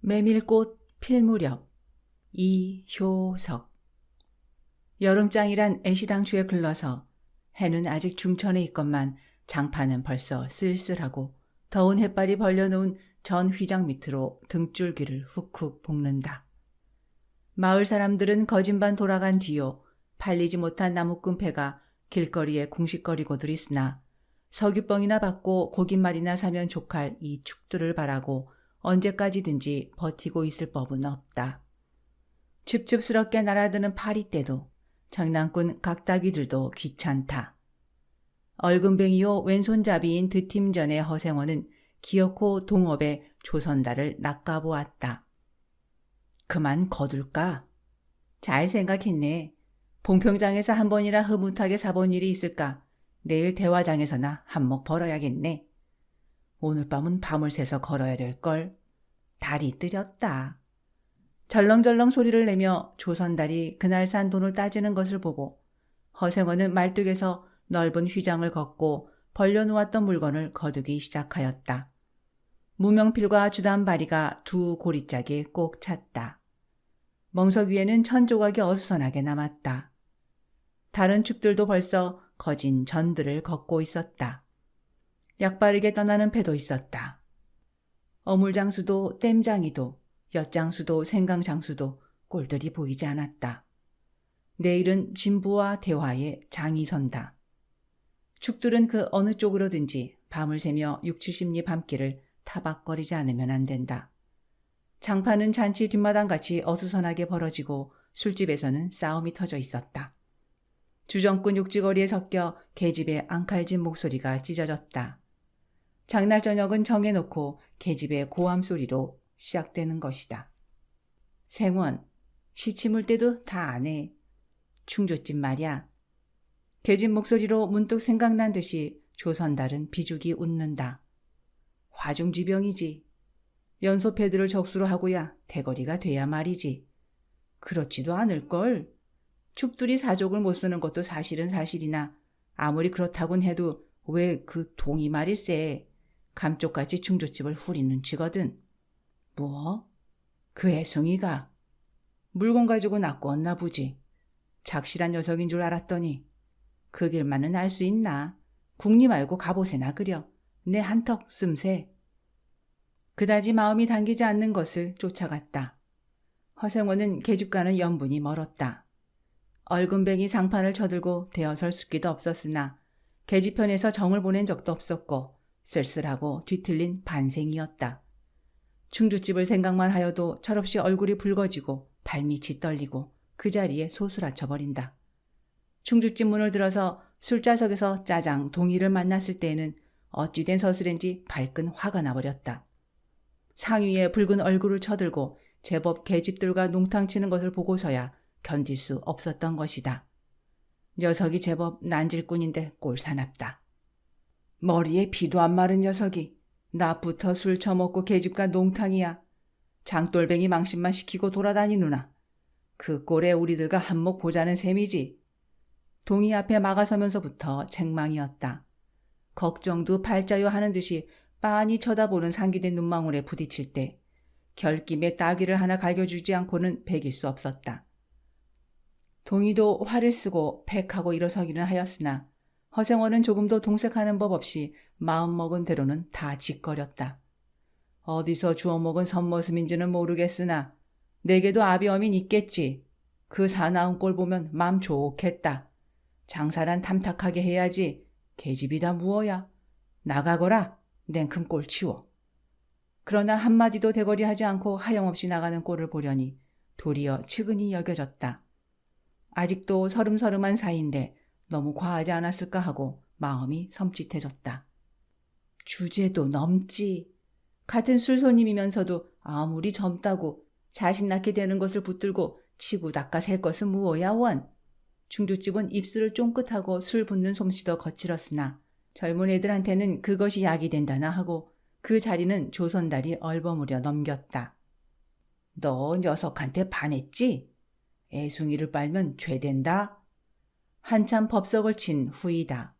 메밀꽃 필 무렵. 이효석. 여름장이란 애시당초에 글러서 해는 아직 중천에 있건만 장판은 벌써 쓸쓸하고 더운 햇발이 벌려놓은 전 휘장 밑으로 등줄기를 훅훅 볶는다. 마을 사람들은 거진반 돌아간 뒤요 팔리지 못한 나무꾼패가 길거리에 궁식거리고들 있으나 석유뻥이나 받고 고깃말이나 사면 족할 이 축들을 바라고 언제까지든지 버티고 있을 법은 없다. 줍줍스럽게 날아드는 파리떼도 장난꾼 각다귀들도 귀찮다. 얼금뱅이요 왼손잡이인 드팀전의 허생원은 기어코 동업에 조선달을 낚아보았다. 그만 거둘까? 잘 생각했네. 봉평장에서 한 번이라 흐뭇하게 사본 일이 있을까? 내일 대화장에서나 한몫 벌어야겠네. 오늘 밤은 밤을 새서 걸어야 될걸. 달이 뜨렸다. 절렁절렁 소리를 내며 조선달이 그날 산 돈을 따지는 것을 보고 허생원은 말뚝에서 넓은 휘장을 걷고 벌려놓았던 물건을 거두기 시작하였다. 무명필과 주단바리가 두 고리짝에 꼭 찼다. 멍석 위에는 천조각이 어수선하게 남았다. 다른 축들도 벌써 거진 전들을 걷고 있었다. 약바르게 떠나는 패도 있었다. 어물장수도 땜장이도 엿장수도 생강장수도 꼴들이 보이지 않았다. 내일은 진부와 대화에 장이 선다. 축들은 그 어느 쪽으로든지 밤을 새며 60-70리 밤길을 타박거리지 않으면 안 된다. 장판은 잔치 뒷마당같이 어수선하게 벌어지고 술집에서는 싸움이 터져 있었다. 주정꾼 육지거리에 섞여 계집의 앙칼진 목소리가 찢어졌다. 장날 저녁은 정해놓고 계집의 고함 소리로 시작되는 것이다. 생원, 시치물 때도 다 안 해. 충주집 말이야. 계집 목소리로 문득 생각난 듯이 조선달은 비죽이 웃는다. 화중지병이지. 연소패들을 적수로 하고야 대거리가 돼야 말이지. 그렇지도 않을걸. 축들이 사족을 못 쓰는 것도 사실은 사실이나 아무리 그렇다곤 해도 왜 그 동이 말일세. 감쪽같이 충주집을 후린 눈치거든. 뭐? 그 애송이가 물건 가지고 낚고 왔나 보지. 작실한 녀석인 줄 알았더니 그 길만은 알 수 있나. 국리 말고 갑옷에나 그려. 내 한턱 씀새. 그다지 마음이 당기지 않는 것을 쫓아갔다. 허생원은 계집과는 연분이 멀었다. 얼금뱅이 상판을 쳐들고 대어설 숫기도 없었으나 계집편에서 정을 보낸 적도 없었고 쓸쓸하고 뒤틀린 반생이었다. 충주집을 생각만 하여도 철없이 얼굴이 붉어지고 발밑이 떨리고 그 자리에 소스라쳐버린다. 충주집 문을 들어서 술자석에서 짜장 동이를 만났을 때에는 어찌된 서슬인지 발끈 화가 나버렸다. 상위에 붉은 얼굴을 쳐들고 제법 계집들과 농탕치는 것을 보고서야 견딜 수 없었던 것이다. 녀석이 제법 난질꾼인데 꼴사납다. 머리에 피도 안 마른 녀석이 낮부터 술 처먹고 계집과 농탕이야. 장돌뱅이 망신만 시키고 돌아다니누나. 그 꼴에 우리들과 한몫 보자는 셈이지. 동이 앞에 막아서면서부터 책망이었다. 걱정도 팔자요 하는 듯이 빤히 쳐다보는 상기된 눈망울에 부딪힐 때 결김에 따귀를 하나 갈겨주지 않고는 배길 수 없었다. 동이도 화를 쓰고 팩하고 일어서기는 하였으나 허생원은 조금도 동색하는 법 없이 마음먹은 대로는 다 짓거렸다. 어디서 주워먹은 선머슴인지는 모르겠으나 내게도 아비어민 있겠지. 그 사나운 꼴 보면 맘 좋겠다. 장사란 탐탁하게 해야지. 계집이 다 무어야. 나가거라. 냉큼 꼴 치워. 그러나 한마디도 대거리하지 않고 하염없이 나가는 꼴을 보려니 도리어 측은히 여겨졌다. 아직도 서름서름한 사이인데 너무 과하지 않았을까 하고 마음이 섬찟해졌다. 주제도 넘지. 같은 술손님이면서도 아무리 젊다고 자식 낳게 되는 것을 붙들고 치고 닦아 셀 것은 무엇야 원. 충주집은 입술을 쫑긋하고 술 붓는 솜씨도 거칠었으나 젊은 애들한테는 그것이 약이 된다나 하고 그 자리는 조선달이 얼버무려 넘겼다. 너 녀석한테 반했지? 애송이를 빨면 죄된다. 한참 법석을 친 후이다.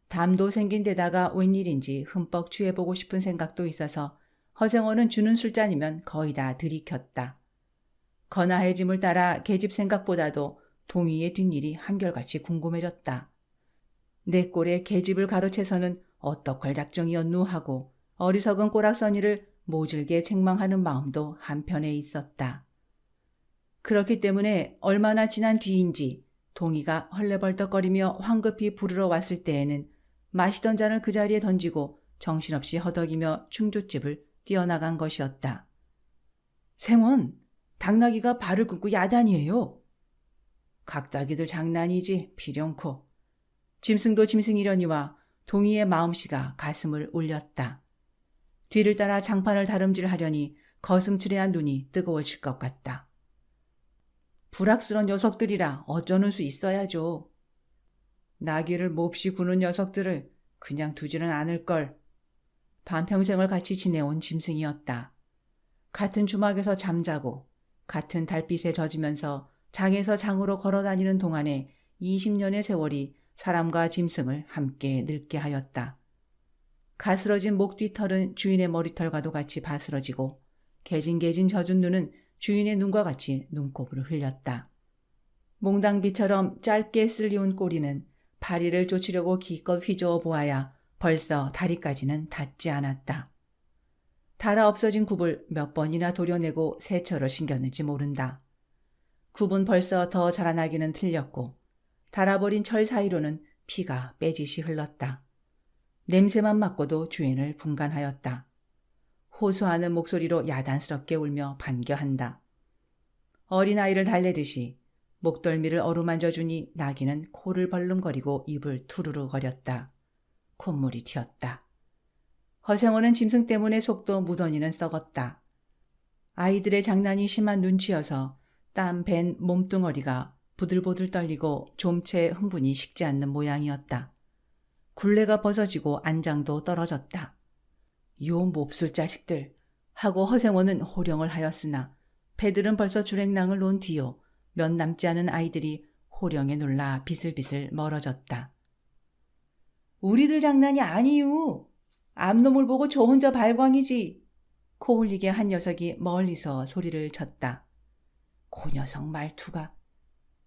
담도 생긴 데다가 웬일인지 흠뻑 취해보고 싶은 생각도 있어서 허생원은 주는 술잔이면 거의 다 들이켰다. 거나해짐을 따라 계집 생각보다도 동희의 뒷일이 한결같이 궁금해졌다. 내 꼴에 계집을 가로채서는 어떡할 작정이었누 하고 어리석은 꼬락서니를 모질게 책망하는 마음도 한편에 있었다. 그렇기 때문에 얼마나 지난 뒤인지 동희가 헐레벌떡거리며 황급히 부르러 왔을 때에는 마시던 잔을 그 자리에 던지고 정신없이 허덕이며 충주집을 뛰어나간 것이었다. 생원, 당나귀가 발을 긋고 야단이에요. 각다기들 장난이지 필연코. 짐승도 짐승이려니와 동희의 마음씨가 가슴을 울렸다. 뒤를 따라 장판을 다름질하려니 거슴츠레한 눈이 뜨거워질 것 같다. 불악스런 녀석들이라 어쩌는 수 있어야죠. 나귀를 몹시 구는 녀석들을 그냥 두지는 않을걸. 반평생을 같이 지내온 짐승이었다. 같은 주막에서 잠자고 같은 달빛에 젖으면서 장에서 장으로 걸어다니는 동안에 20년의 세월이 사람과 짐승을 함께 늙게 하였다. 가스러진 목 뒤털은 주인의 머리털과도 같이 바스러지고 개진개진 젖은 눈은 주인의 눈과 같이 눈곱을 흘렸다. 몽당비처럼 짧게 쓸리운 꼬리는 파리를 쫓으려고 기껏 휘저어 보아야 벌써 다리까지는 닿지 않았다. 달아 없어진 굽을 몇 번이나 도려내고 새처럼 신겼는지 모른다. 굽은 벌써 더 자라나기는 틀렸고 달아버린 철 사이로는 피가 빼짓이 흘렀다. 냄새만 맡고도 주인을 분간하였다. 호소하는 목소리로 야단스럽게 울며 반겨한다. 어린아이를 달래듯이 목덜미를 어루만져 주니 나귀는 코를 벌름거리고 입을 투르르 거렸다. 콧물이 튀었다. 허생원은 짐승 때문에 속도 무던히는 썩었다. 아이들의 장난이 심한 눈치여서 땀 밴 몸뚱어리가 부들부들 떨리고 좀채 흥분이 식지 않는 모양이었다. 굴레가 벗어지고 안장도 떨어졌다. 요 몹쓸 자식들 하고 허생원은 호령을 하였으나 배들은 벌써 주랭랑을 놓은 뒤요 몇 남지 않은 아이들이 호령에 놀라 비슬비슬 멀어졌다. 우리들 장난이 아니유. 암놈을 보고 저 혼자 발광이지. 코 흘리게 한 녀석이 멀리서 소리를 쳤다. 그 녀석 말투가.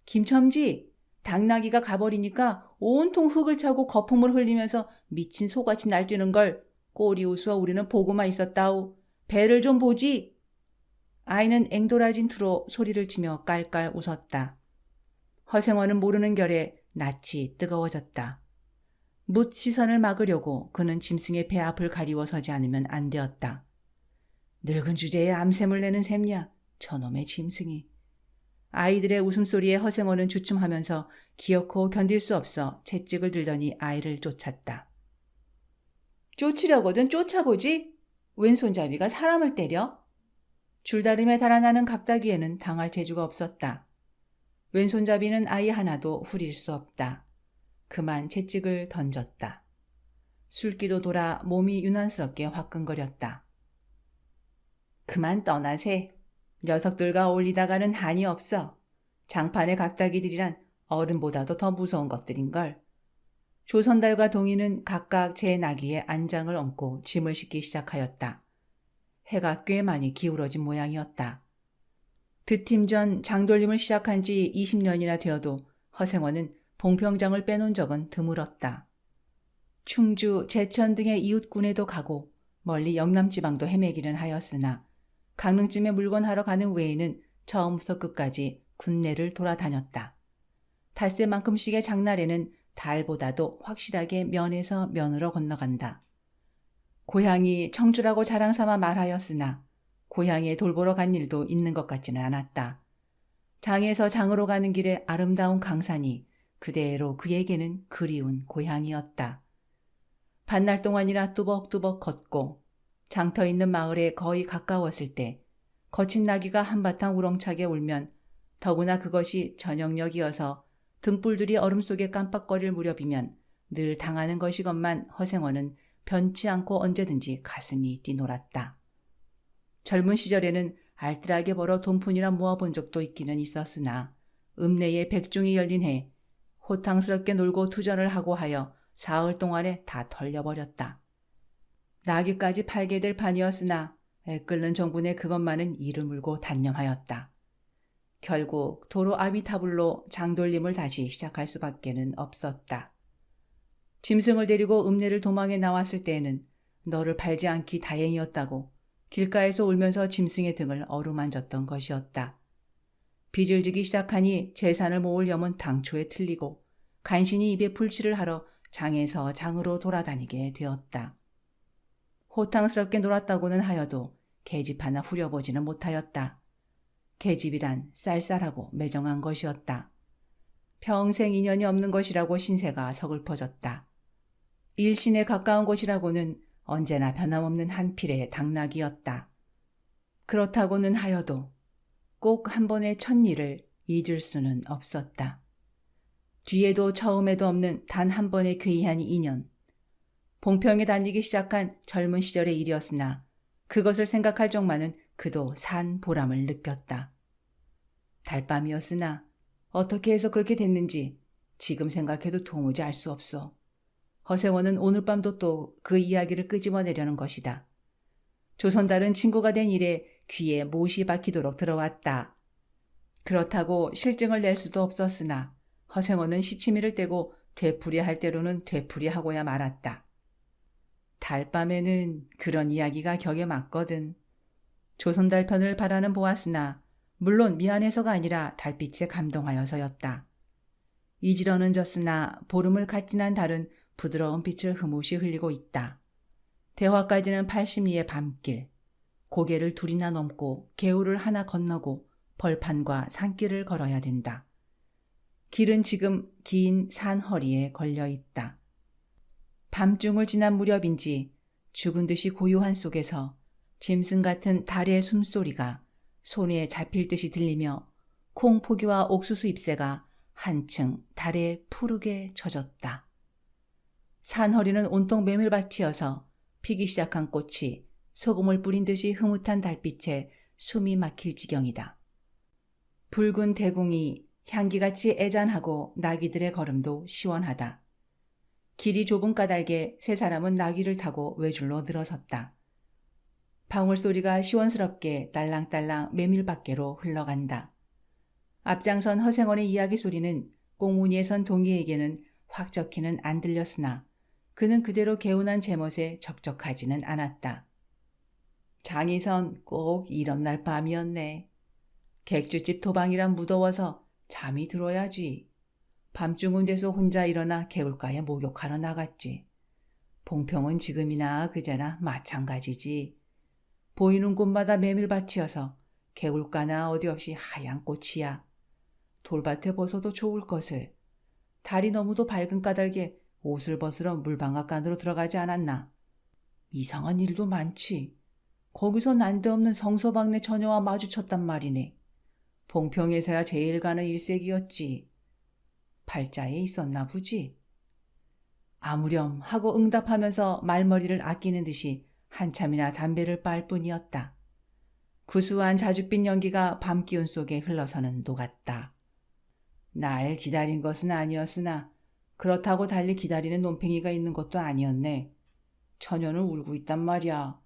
김첨지, 당나귀가 가버리니까 온통 흙을 차고 거품을 흘리면서 미친 소같이 날뛰는 걸 꼬리 웃어 우리는 보고만 있었다오. 배를 좀 보지. 아이는 앵돌아진 투로 소리를 치며 깔깔 웃었다. 허생원은 모르는 결에 낯이 뜨거워졌다. 묻 시선을 막으려고 그는 짐승의 배 앞을 가리워 서지 않으면 안 되었다. 늙은 주제에 암샘을 내는 셈냐, 저놈의 짐승이. 아이들의 웃음소리에 허생원은 주춤하면서 기어코 견딜 수 없어 채찍을 들더니 아이를 쫓았다. 쫓으려거든 쫓아보지? 왼손잡이가 사람을 때려? 줄다림에 달아나는 각다기에는 당할 재주가 없었다. 왼손잡이는 아이 하나도 후릴 수 없다. 그만 채찍을 던졌다. 술기도 돌아 몸이 유난스럽게 화끈거렸다. 그만 떠나세. 녀석들과 어울리다가는 한이 없어. 장판의 각다기들이란 어른보다도 더 무서운 것들인걸. 조선달과 동희는 각각 제 나귀에 안장을 얹고 짐을 싣기 시작하였다. 해가 꽤 많이 기울어진 모양이었다. 드팀 전 장돌림을 시작한 지 20년이나 되어도 허생원은 봉평장을 빼놓은 적은 드물었다. 충주, 제천 등의 이웃군에도 가고 멀리 영남지방도 헤매기는 하였으나 강릉쯤에 물건하러 가는 외에는 처음부터 끝까지 군내를 돌아다녔다. 닷새만큼씩의 장날에는 달보다도 확실하게 면에서 면으로 건너간다. 고향이 청주라고 자랑삼아 말하였으나 고향에 돌보러 간 일도 있는 것 같지는 않았다. 장에서 장으로 가는 길에 아름다운 강산이 그대로 그에게는 그리운 고향이었다. 반날 동안이나 뚜벅뚜벅 걷고 장터 있는 마을에 거의 가까웠을 때 거친 나귀가 한바탕 우렁차게 울면 더구나 그것이 저녁녘이어서 등불들이 얼음 속에 깜빡거릴 무렵이면 늘 당하는 것이건만 허생원은 변치 않고 언제든지 가슴이 뛰놀았다. 젊은 시절에는 알뜰하게 벌어 돈푼이나 모아본 적도 있기는 있었으나 읍내에 백중이 열린 해 호탕스럽게 놀고 투전을 하고 하여 사흘 동안에 다 털려버렸다. 나귀까지 팔게 될 판이었으나 애끓는 정분에 그것만은 이를 물고 단념하였다. 결국 도로 아미타불로 장돌림을 다시 시작할 수밖에는 없었다. 짐승을 데리고 읍내를 도망해 나왔을 때에는 너를 밟지 않기 다행이었다고 길가에서 울면서 짐승의 등을 어루만졌던 것이었다. 빚을 지기 시작하니 재산을 모을 염은 당초에 틀리고 간신히 입에 풀칠을 하러 장에서 장으로 돌아다니게 되었다. 호탕스럽게 놀았다고는 하여도 계집 하나 후려보지는 못하였다. 계집이란 쌀쌀하고 매정한 것이었다. 평생 인연이 없는 것이라고 신세가 서글퍼졌다. 일신에 가까운 곳이라고는 언제나 변함없는 한필의 당나귀였다. 그렇다고는 하여도 꼭 한 번의 첫일을 잊을 수는 없었다. 뒤에도 처음에도 없는 단 한 번의 괴이한 인연. 봉평에 다니기 시작한 젊은 시절의 일이었으나 그것을 생각할 적만은 그도 산 보람을 느꼈다. 달밤이었으나 어떻게 해서 그렇게 됐는지 지금 생각해도 도무지 알 수 없어. 허세원은 오늘 밤도 또 그 이야기를 끄집어내려는 것이다. 조선달은 친구가 된 일에 귀에 못이 박히도록 들어왔다. 그렇다고 실증을 낼 수도 없었으나 허생원은 시치미를 떼고 되풀이할 대로는 되풀이하고야 말았다. 달밤에는 그런 이야기가 격에 맞거든. 조선달 편을 바라는 보았으나 물론 미안해서가 아니라 달빛에 감동하여서였다. 이지러는 졌으나 보름을 갓진한 달은 부드러운 빛을 흐뭇이 흘리고 있다. 대화까지는 80리의 밤길. 고개를 둘이나 넘고 개울을 하나 건너고 벌판과 산길을 걸어야 된다. 길은 지금 긴 산 허리에 걸려 있다. 밤중을 지난 무렵인지 죽은 듯이 고요한 속에서 짐승 같은 달의 숨소리가 손에 잡힐 듯이 들리며 콩포기와 옥수수 잎새가 한층 달에 푸르게 젖었다. 산허리는 온통 메밀밭이어서 피기 시작한 꽃이 소금을 뿌린 듯이 흐뭇한 달빛에 숨이 막힐 지경이다. 붉은 대궁이 향기같이 애잔하고 나귀들의 걸음도 시원하다. 길이 좁은 까닭에 세 사람은 나귀를 타고 외줄로 늘어섰다. 방울소리가 시원스럽게 딸랑딸랑 메밀밖에로 흘러간다. 앞장선 허생원의 이야기 소리는 꽁무니에 선 동희에게는 확적히는 안 들렸으나 그는 그대로 개운한 제멋에 적적하지는 않았다. 장이선 꼭 이런 날 밤이었네. 객주집 도방이란 무더워서 잠이 들어야지. 밤중은 돼서 혼자 일어나 개울가에 목욕하러 나갔지. 봉평은 지금이나 그제나 마찬가지지. 보이는 곳마다 메밀밭이어서 개울가나 어디 없이 하얀 꽃이야. 돌밭에 벗어도 좋을 것을. 달이 너무도 밝은 까닭에 옷을 벗으러 물방앗간으로 들어가지 않았나. 이상한 일도 많지. 거기서 난데없는 성서방네 처녀와 마주쳤단 말이네. 봉평에서야 제일 가는 일색이었지. 팔자에 있었나 보지. 아무렴 하고 응답하면서 말머리를 아끼는 듯이 한참이나 담배를 빨 뿐이었다. 구수한 자줏빛 연기가 밤 기운 속에 흘러서는 녹았다. 날 기다린 것은 아니었으나 그렇다고 달리 기다리는 논팽이가 있는 것도 아니었네. 처녀는 울고 있단 말이야.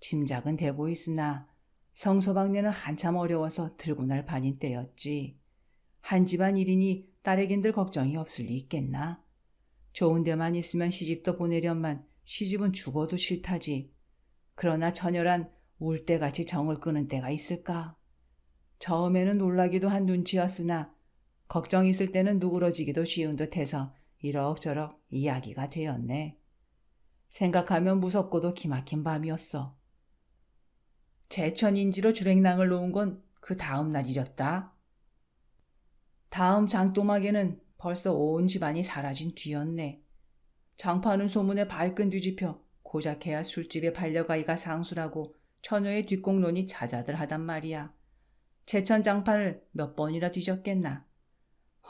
짐작은 돼 보이으나 성서방네는 한참 어려워서 들고 날 반인 때였지. 한 집안 일이니 딸에겐들 걱정이 없을 리 있겠나. 좋은 데만 있으면 시집도 보내련만 시집은 죽어도 싫다지. 그러나 처녀란 울 때같이 정을 끄는 때가 있을까. 처음에는 놀라기도 한 눈치였으나 걱정 있을 때는 누그러지기도 쉬운 듯해서 이럭저럭 이야기가 되었네. 생각하면 무섭고도 기막힌 밤이었어. 제천인지로 주랭랑을 놓은 건 그 다음 날이렸다. 다음 장또막에는 벌써 온 집안이 사라진 뒤였네. 장파는 소문에 발끈 뒤집혀 고작해야 술집에 반려가이가 상수라고 처녀의 뒷공론이 자자들 하단 말이야. 제천 장판을 몇 번이나 뒤졌겠나.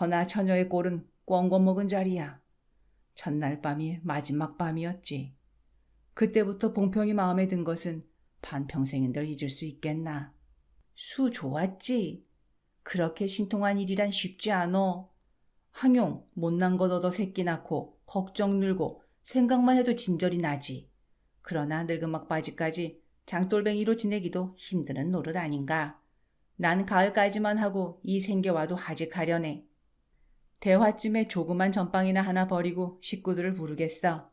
허나 처녀의 꼴은 꿩거 먹은 자리야. 첫날 밤이 마지막 밤이었지. 그때부터 봉평이 마음에 든 것은 반평생인들 잊을 수 있겠나. 수 좋았지. 그렇게 신통한 일이란 쉽지 않어. 항용 못난 것 얻어 새끼 낳고 걱정 늘고 생각만 해도 진절이 나지. 그러나 늙은막 바지까지 장돌뱅이로 지내기도 힘드는 노릇 아닌가. 난 가을까지만 하고 이 생계와도 하직하려네. 대화쯤에 조그만 전빵이나 하나 버리고 식구들을 부르겠어.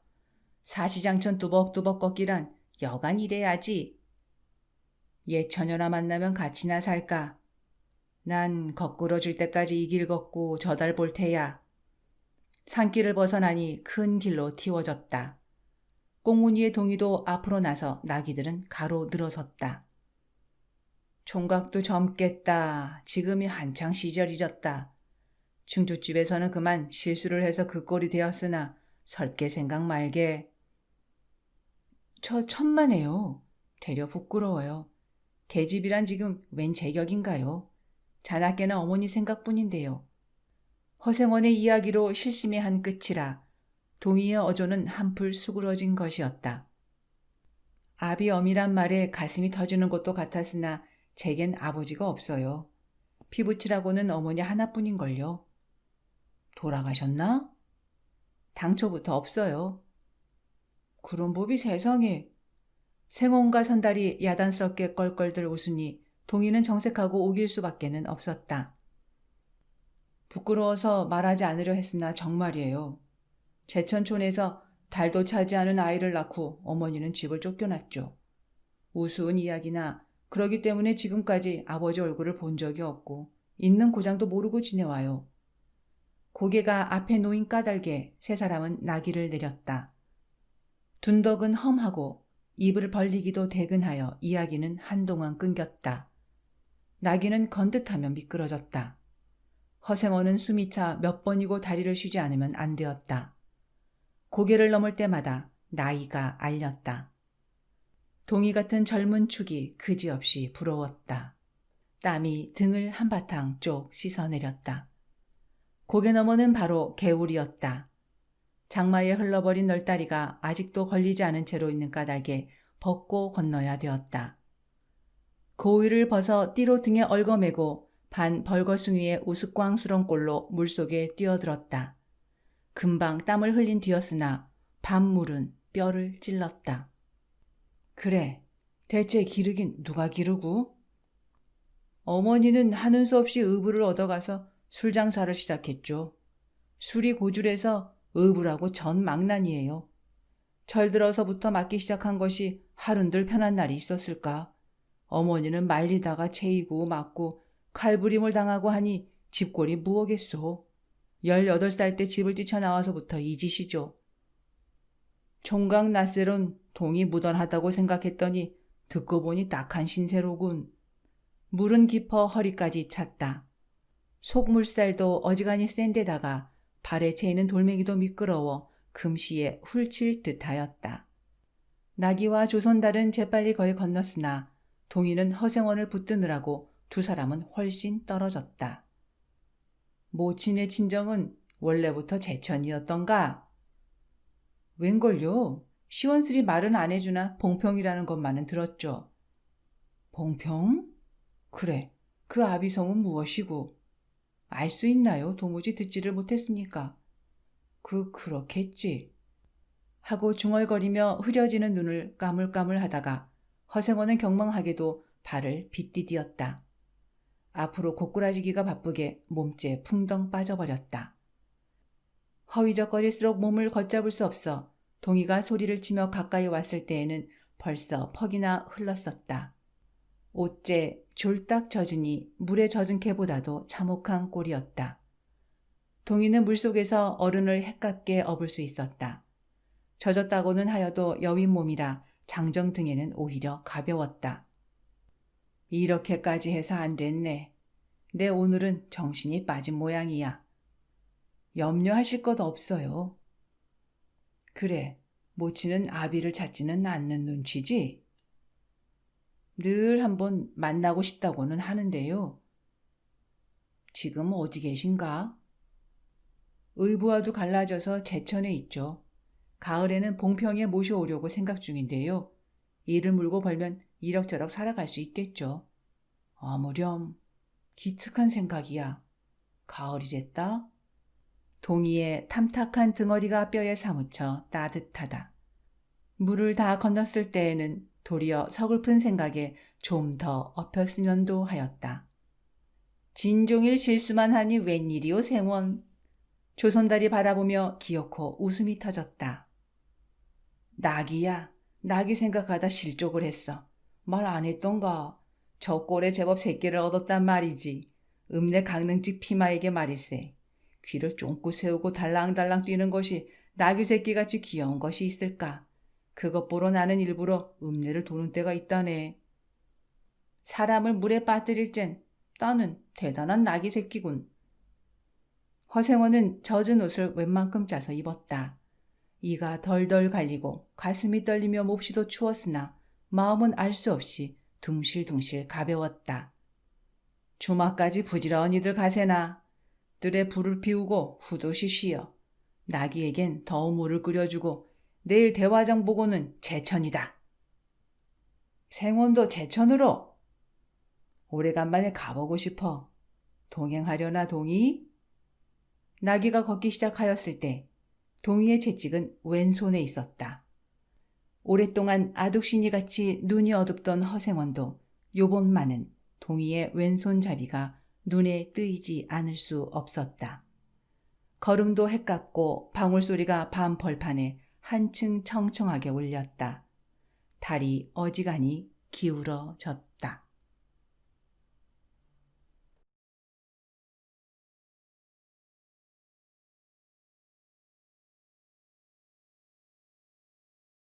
사시장천 뚜벅뚜벅 걷기란 여간 이래야지. 옛 처녀나 만나면 같이나 살까. 난 거꾸러질 때까지 이 길 걷고 저 달 볼 테야. 산길을 벗어나니 큰 길로 튀워졌다. 꽁무니의 동이도 앞으로 나서 나귀들은 가로 늘어섰다. 총각도 젊겠다. 지금이 한창 시절이졌다. 충주집에서는 그만 실수를 해서 그 꼴이 되었으나 설게 생각 말게. 저 천만에요. 되려 부끄러워요. 계집이란 지금 웬 제격인가요? 자나깨나 어머니 생각뿐인데요. 허생원의 이야기로 실심이 한 끝이라 동희의 어조는 한풀 수그러진 것이었다. 아비엄이란 말에 가슴이 터지는 것도 같았으나 제겐 아버지가 없어요. 피부치라고는 어머니 하나뿐인걸요. 돌아가셨나? 당초부터 없어요. 그런 법이 세상에. 생원과 선달이 야단스럽게 껄껄들 웃으니 동희는 정색하고 우길 수밖에는 없었다. 부끄러워서 말하지 않으려 했으나 정말이에요. 제천촌에서 달도 차지 않은 아이를 낳고 어머니는 집을 쫓겨났죠. 우스운 이야기나 그러기 때문에 지금까지 아버지 얼굴을 본 적이 없고 있는 고장도 모르고 지내와요. 고개가 앞에 놓인 까닭에 세 사람은 나귀를 내렸다. 둔덕은 험하고 입을 벌리기도 대근하여 이야기는 한동안 끊겼다. 나귀는 건듯하며 미끄러졌다. 허생어는 숨이 차 몇 번이고 다리를 쉬지 않으면 안 되었다. 고개를 넘을 때마다 나이가 알렸다. 동이 같은 젊은 축이 그지없이 부러웠다. 땀이 등을 한바탕 쪽 씻어내렸다. 고개 너머는 바로 개울이었다. 장마에 흘러버린 널다리가 아직도 걸리지 않은 채로 있는 까닭에 벗고 건너야 되었다. 고위를 벗어 띠로 등에 얽어매고 반 벌거숭이의 우스꽝스런 꼴로 물속에 뛰어들었다. 금방 땀을 흘린 뒤였으나 밤물은 뼈를 찔렀다. 그래, 대체 기르긴 누가 기르고? 어머니는 하는 수 없이 의부를 얻어가서 술 장사를 시작했죠. 술이 고줄해서 의부라고 전 망난이에요. 철들어서부터 맞기 시작한 것이 하룬들 편한 날이 있었을까? 어머니는 말리다가 채이고 맞고 칼부림을 당하고 하니 집골이 무엇겠소. 18살 때 집을 뛰쳐나와서부터 이 짓이죠. 총각 낯설은 동이 무던하다고 생각했더니 듣고 보니 딱한 신세로군. 물은 깊어 허리까지 찼다. 속물살도 어지간히 센 데다가 발에 채이는 돌멩이도 미끄러워 금시에 훌칠 듯하였다. 나귀와 조선달은 재빨리 거의 건넜으나 동이는 허생원을 붙드느라고 두 사람은 훨씬 떨어졌다. 모친의 친정은 원래부터 제천이었던가? 웬걸요? 시원스리 말은 안 해주나 봉평이라는 것만은 들었죠. 봉평? 그래, 그 아비성은 무엇이고? 알 수 있나요? 도무지 듣지를 못했으니까. 그렇겠지. 하고 중얼거리며 흐려지는 눈을 까물까물 하다가 허생원은 경망하게도 발을 빗디디었다. 앞으로 고꾸라지기가 바쁘게 몸째 풍덩 빠져버렸다. 허위적거릴수록 몸을 걷잡을 수 없어 동이가 소리를 치며 가까이 왔을 때에는 벌써 퍽이나 흘렀었다. 옷째 졸딱 젖으니 물에 젖은 개보다도 참혹한 꼴이었다. 동이는 물속에서 어른을 헷깝게 업을 수 있었다. 젖었다고는 하여도 여윈 몸이라 장정 등에는 오히려 가벼웠다. 이렇게까지 해서 안 됐네. 내 오늘은 정신이 빠진 모양이야. 염려하실 것 없어요. 그래, 모치는 아비를 찾지는 않는 눈치지? 늘 한번 만나고 싶다고는 하는데요. 지금 어디 계신가? 의부와도 갈라져서 제천에 있죠. 가을에는 봉평에 모셔오려고 생각 중인데요. 이를 물고 벌면 이럭저럭 살아갈 수 있겠죠. 아무렴, 기특한 생각이야. 가을이랬다? 동이의 탐탁한 등어리가 뼈에 사무쳐 따뜻하다. 물을 다 건넜을 때에는 도리어 서글픈 생각에 좀 더 엎였으면도 하였다. 진종일 실수만 하니 웬일이오 생원. 조선달이 바라보며 기어코 웃음이 터졌다. 낙이야. 낙이 생각하다 실족을 했어. 말 안 했던가. 저 꼴에 제법 새끼를 얻었단 말이지. 읍내 강릉집 피마에게 말일세. 귀를 쫑긋 세우고 달랑달랑 뛰는 것이 낙이 새끼같이 귀여운 것이 있을까. 그것 보러 나는 일부러 읍내를 도는 때가 있다네. 사람을 물에 빠뜨릴 땐 따는 대단한 낙이 새끼군. 허생원은 젖은 옷을 웬만큼 짜서 입었다. 이가 덜덜 갈리고 가슴이 떨리며 몹시도 추웠으나 마음은 알 수 없이 둥실둥실 가벼웠다. 주막까지 부지런히들 가세나. 뜰에 불을 피우고 후두시 쉬어. 나기에겐 더운 물을 끓여주고 내일 대화장 보고는 제천이다. 생원도 제천으로. 오래간만에 가보고 싶어. 동행하려나 동이? 나기가 걷기 시작하였을 때 동이의 채찍은 왼손에 있었다. 오랫동안 아둑신이같이 눈이 어둡던 허생원도 요번만은 동이의 왼손잡이가 눈에 뜨이지 않을 수 없었다. 걸음도 헷같고 방울소리가 밤 벌판에 한층 청청하게 울렸다. 달이 어지간히 기울어졌다.